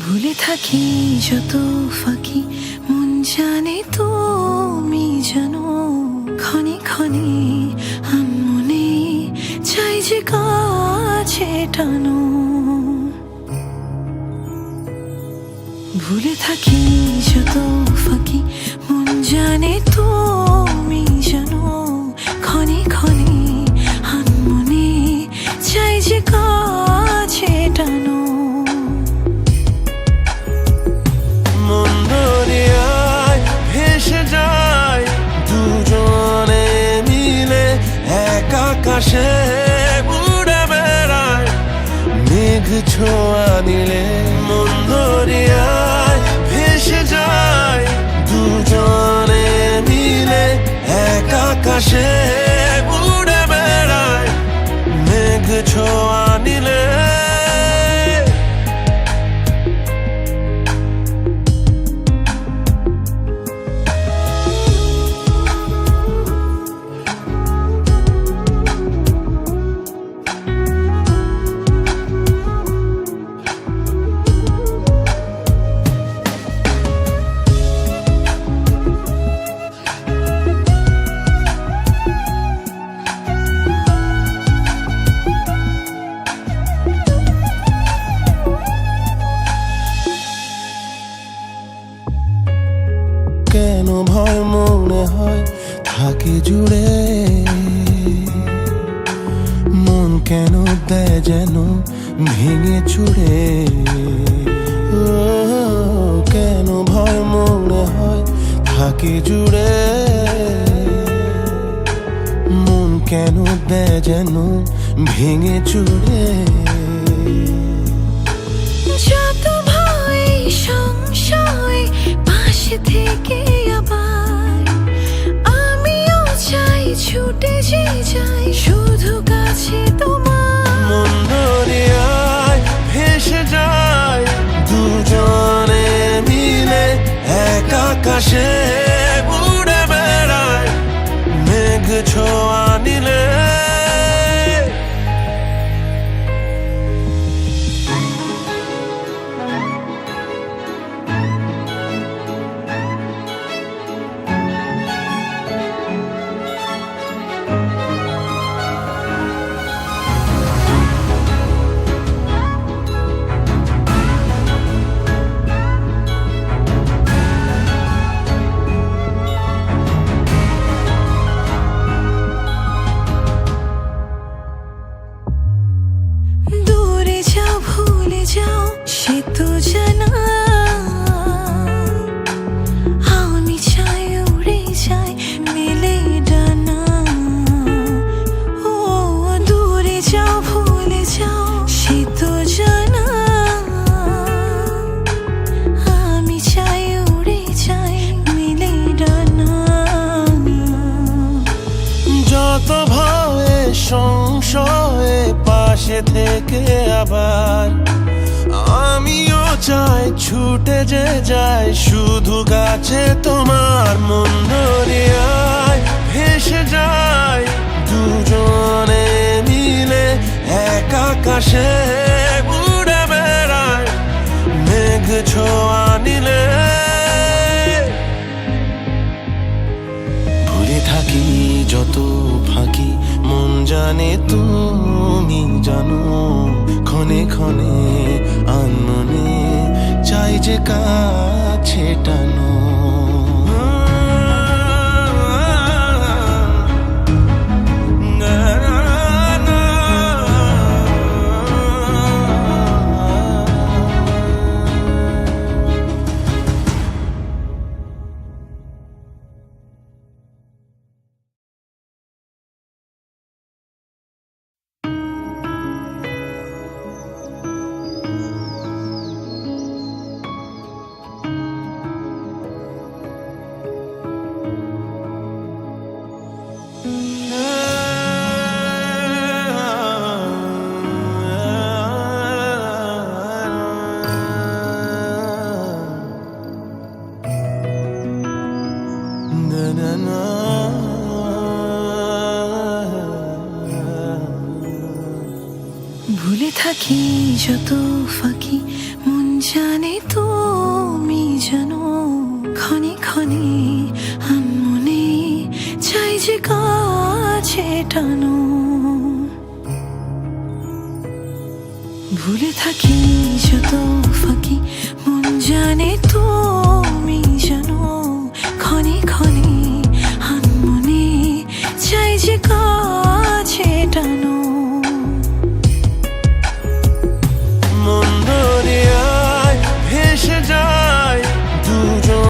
ভুলে থাকি যত ফাঁকি মন জানে তুমি জানো ক্ষণে ক্ষণে আনমনে চাই যে কাছে টানো ভুলে থাকি যত ফাঁকি মন জানে তুমি জানো ক্ষণে ক্ষণে আনমনে চাই যে কাছে টানো আকাশে উড়ে বেড়ায় মেঘ ছোঁয়া নিলে মন দরিয়ায় ভেসে যায় দুজনে মিলে এক আকাশে উড়ে বেড়ায় মেঘ ছোঁয়া নিলে কেন ভয় মনে হয় থাকে জুড়ে মন কেন দেয় যেন ভেঙে চুড়ে কেন ভয় মনে হয় থাকে জুড়ে মন কেন দেয় যেন ভেঙে চুড়ে যত ভয় সংশয় পাশে থেকে আবার আমিও চাই ছুটে যে যাই শুধু কাছে তোমার মন দরিয়ায় ভেসে যায় দুজনে মিলে এক আকাশে উড়ে বেড়ায় মেঘ ছোঁয়া নিলে দূরে যাও ভুলে যাও সে তো জানা আমি চাই উড়ে যাই মেলে ডানা ও দূরে যাও ভুলে যাও সে তো জানা আমি চাই উড়ে যাই মেলে ডানা যত ভয়ে সংশয়ে পাশে থেকে আবার আমিও চাই ছুটে যে যাই শুধু কাছে তোমার মন দরিয়ায় ভেসে যায় দুজনে মিলে এক আকাশে উড়ে বেড়ায় মেঘ ছোঁয়া নিলে ভুলে থাকি যত ফাঁকি মন জানে তুমি জানো ক্ষণে ক্ষণে আনমনে চাই যে কাছে টানো ভুলে থাকি যত ফাঁকি মন জানে তুমি জানো ক্ষণে ক্ষণে আনমনে চাই যে কাছে টানো ভুলে থাকি যত ফাঁকি মন জানে তুমি জানো ক্ষণে ক্ষণে